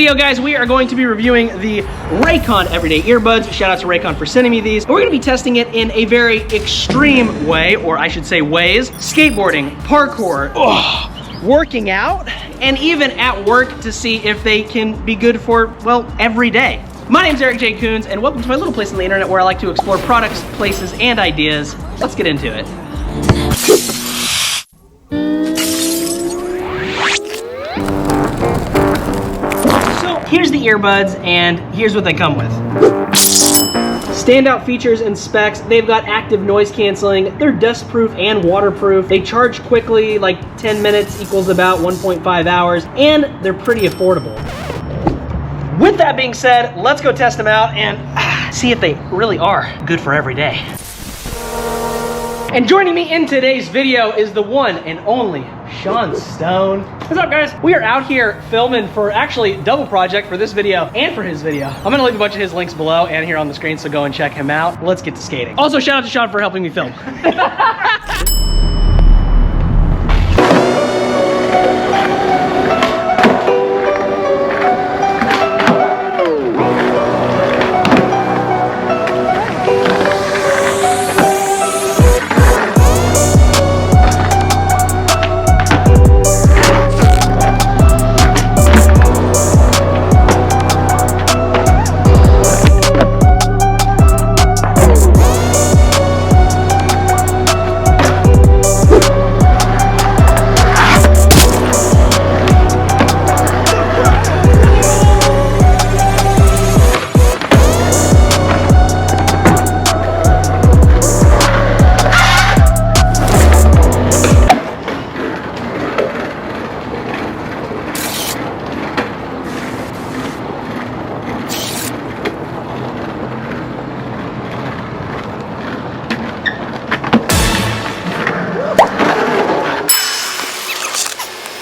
video, guys, we are going to be reviewing the Raycon Everyday Earbuds. Shout out to Raycon for sending me these. We're gonna be testing it in a very extreme way, or I should say ways. Skateboarding, parkour, working out, and even at work to see if they can be good for, well, every day. My name's Eric J. Coons, and welcome to my little place on the internet where I like to explore products, places, and ideas. Let's get into it. Here's the earbuds, and here's what they come with. Standout features and specs: they've got active noise canceling, they're dust-proof and waterproof, they charge quickly, like 10 minutes equals about 1.5 hours, and they're pretty affordable. With that being said, let's go test them out and see if they really are good for every day. And joining me in today's video is the one and only Sean Stone. What's up, guys? We are out here filming for actually double project for this video and for his video. I'm gonna leave a bunch of his links below and here on the screen, so go and check him out. Let's get to skating. Also, shout out to Sean for helping me film.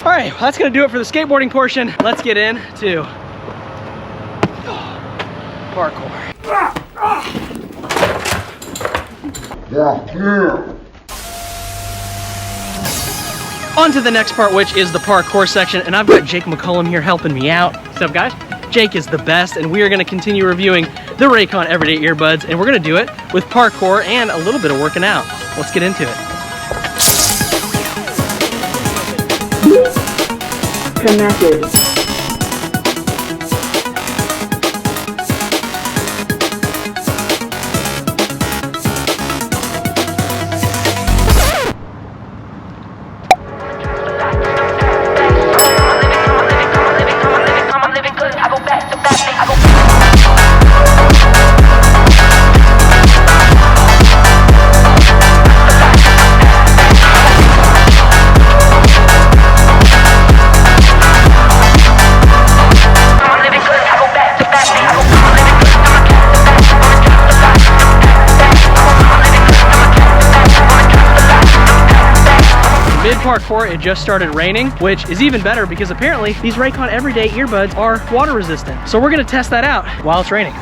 All right, well, that's gonna do it for the skateboarding portion. Let's get into parkour. On to the next part, which is the parkour section, and I've got Jake McCullum here helping me out. What's up, guys? Jake is the best, and we are gonna continue reviewing the Raycon Everyday Earbuds, and we're gonna do it with parkour and a little bit of working out. Let's get into it. Connected. Mid-parkour, it just started raining, which is even better because apparently these Raycon Everyday Earbuds are water resistant. So we're gonna test that out while it's raining.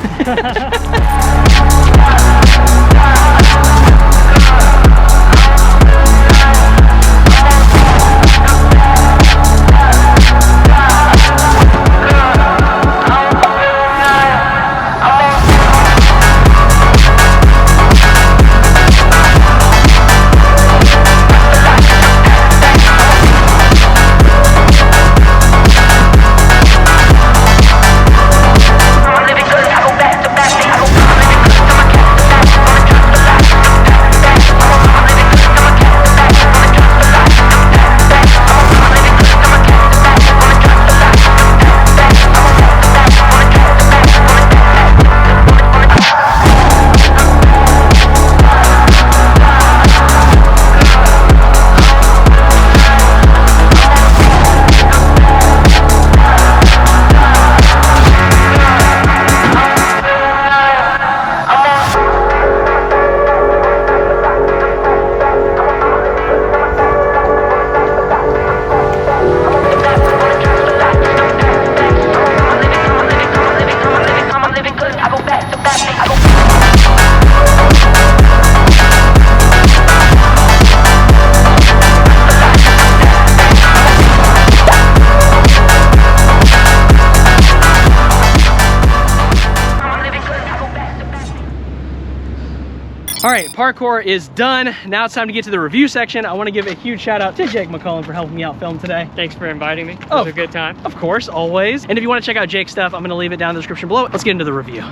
All right, parkour is done. Now it's time to get to the review section. I want to give a huge shout out to Jake McCullen for helping me out film today. Thanks for inviting me. It was a good time. Of course, always. And if you want to check out Jake's stuff, I'm going to leave it down in the description below. Let's get into the review.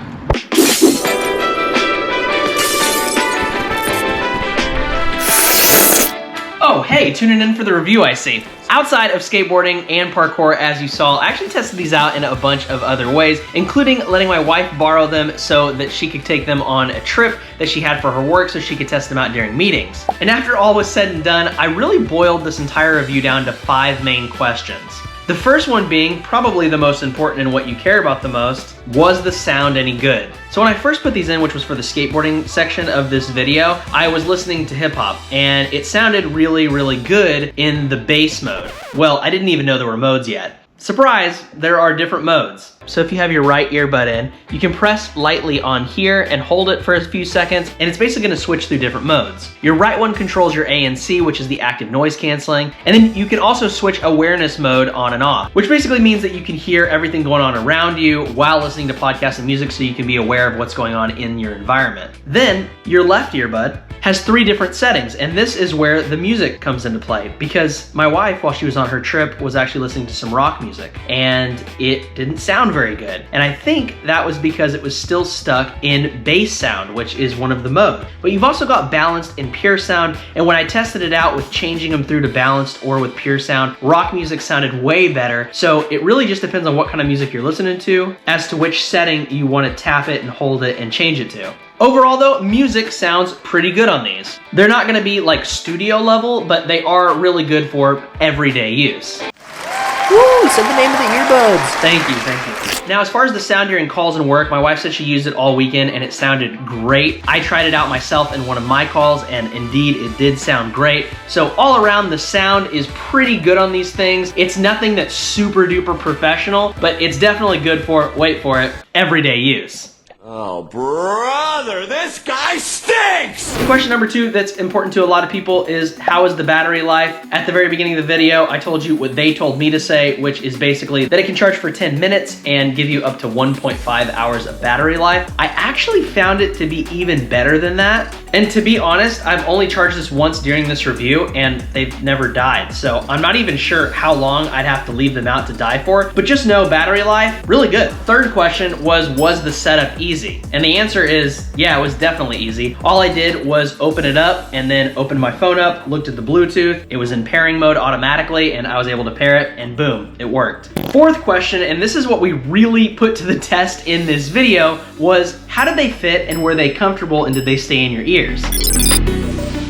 Oh, hey, tuning in for the review, I see. Outside of skateboarding and parkour, as you saw, I actually tested these out in a bunch of other ways, including letting my wife borrow them so that she could take them on a trip that she had for her work so she could test them out during meetings. And after all was said and done, I really boiled this entire review down to 5 main questions. The first one being, probably the most important and what you care about the most, was the sound any good? So when I first put these in, which was for the skateboarding section of this video, I was listening to hip hop and it sounded really, really good in the bass mode. Well, I didn't even know there were modes yet. Surprise, there are different modes. So if you have your right earbud in, you can press lightly on here and hold it for a few seconds, and it's basically gonna switch through different modes. Your right one controls your ANC, which is the active noise canceling, and then you can also switch awareness mode on and off, which basically means that you can hear everything going on around you while listening to podcasts and music so you can be aware of what's going on in your environment. Then, your left earbud has 3 different settings, and this is where the music comes into play, because my wife, while she was on her trip, was actually listening to some rock music, and it didn't sound very good. And I think that was because it was still stuck in bass sound, which is one of the modes. But you've also got balanced and pure sound, and when I tested it out with changing them through to balanced or with pure sound, rock music sounded way better. So it really just depends on what kind of music you're listening to as to which setting you want to tap it and hold it and change it to. Overall though, music sounds pretty good on these. They're not gonna be like studio level, but they are really good for everyday use. Woo, said the name of the earbuds. Thank you, thank you. Now, as far as the sound during calls and work, my wife said she used it all weekend and it sounded great. I tried it out myself in one of my calls and indeed it did sound great. So all around, the sound is pretty good on these things. It's nothing that's super duper professional, but it's definitely good for, wait for it, everyday use. Oh, brother, this guy stinks! Question number 2 that's important to a lot of people is, how is the battery life? At the very beginning of the video, I told you what they told me to say, which is basically that it can charge for 10 minutes and give you up to 1.5 hours of battery life. I actually found it to be even better than that. And to be honest, I've only charged this once during this review and they've never died. So I'm not even sure how long I'd have to leave them out to die for, but just know battery life, really good. Third question was the setup easy? And the answer is, yeah, it was definitely easy. All I did was open it up and then opened my phone up, looked at the Bluetooth, it was in pairing mode automatically and I was able to pair it and boom, it worked. Fourth question, and this is what we really put to the test in this video, was how did they fit and were they comfortable and did they stay in your ears?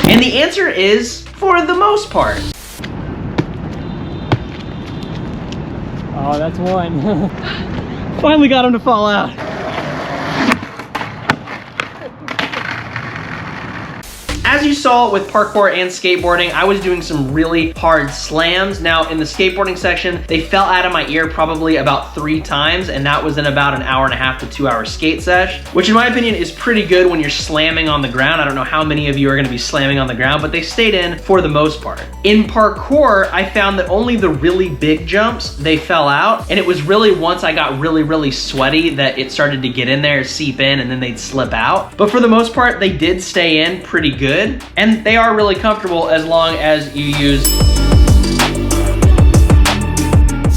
And the answer is, for the most part. Oh, that's one. Finally got him to fall out. As you saw with parkour and skateboarding, I was doing some really hard slams. Now in the skateboarding section, they fell out of my ear probably about 3 times, and that was in about an hour and a half to 2 hour skate sesh, which in my opinion is pretty good when you're slamming on the ground. I don't know how many of you are gonna be slamming on the ground, but they stayed in for the most part. In parkour, I found that only the really big jumps, they fell out, and it was really once I got really, really sweaty that it started to get in there, seep in, and then they'd slip out. But for the most part, they did stay in pretty good. And they are really comfortable as long as you use.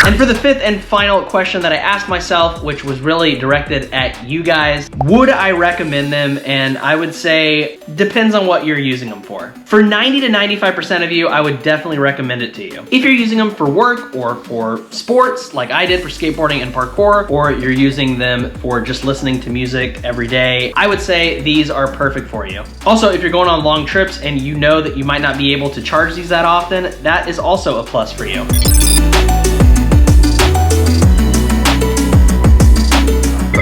And for the 5th and final question that I asked myself, which was really directed at you guys, would I recommend them? And I would say, depends on what you're using them for. For 90 to 95% of you, I would definitely recommend it to you. If you're using them for work or for sports, like I did for skateboarding and parkour, or you're using them for just listening to music every day, I would say these are perfect for you. Also, if you're going on long trips and you know that you might not be able to charge these that often, that is also a plus for you.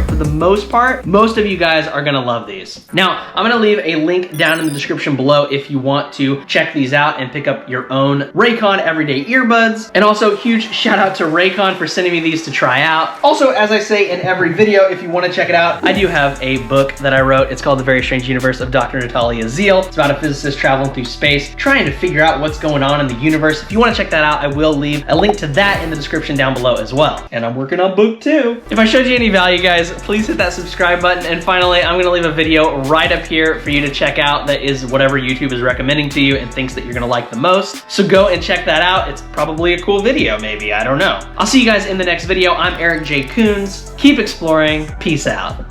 For the most part, most of you guys are gonna love these. Now, I'm gonna leave a link down in the description below if you want to check these out and pick up your own Raycon Everyday Earbuds. And also, huge shout out to Raycon for sending me these to try out. Also, as I say in every video, if you wanna check it out, I do have a book that I wrote. It's called The Very Strange Universe of Dr. Natalia Zeal. It's about a physicist traveling through space, trying to figure out what's going on in the universe. If you wanna check that out, I will leave a link to that in the description down below as well. And I'm working on book 2. If I showed you any value, guys, please please hit that subscribe button. And finally, I'm gonna leave a video right up here for you to check out that is whatever YouTube is recommending to you and thinks that you're gonna like the most. So go and check that out. It's probably a cool video, maybe, I don't know. I'll see you guys in the next video. I'm Eric J. Coons. Keep exploring. Peace out.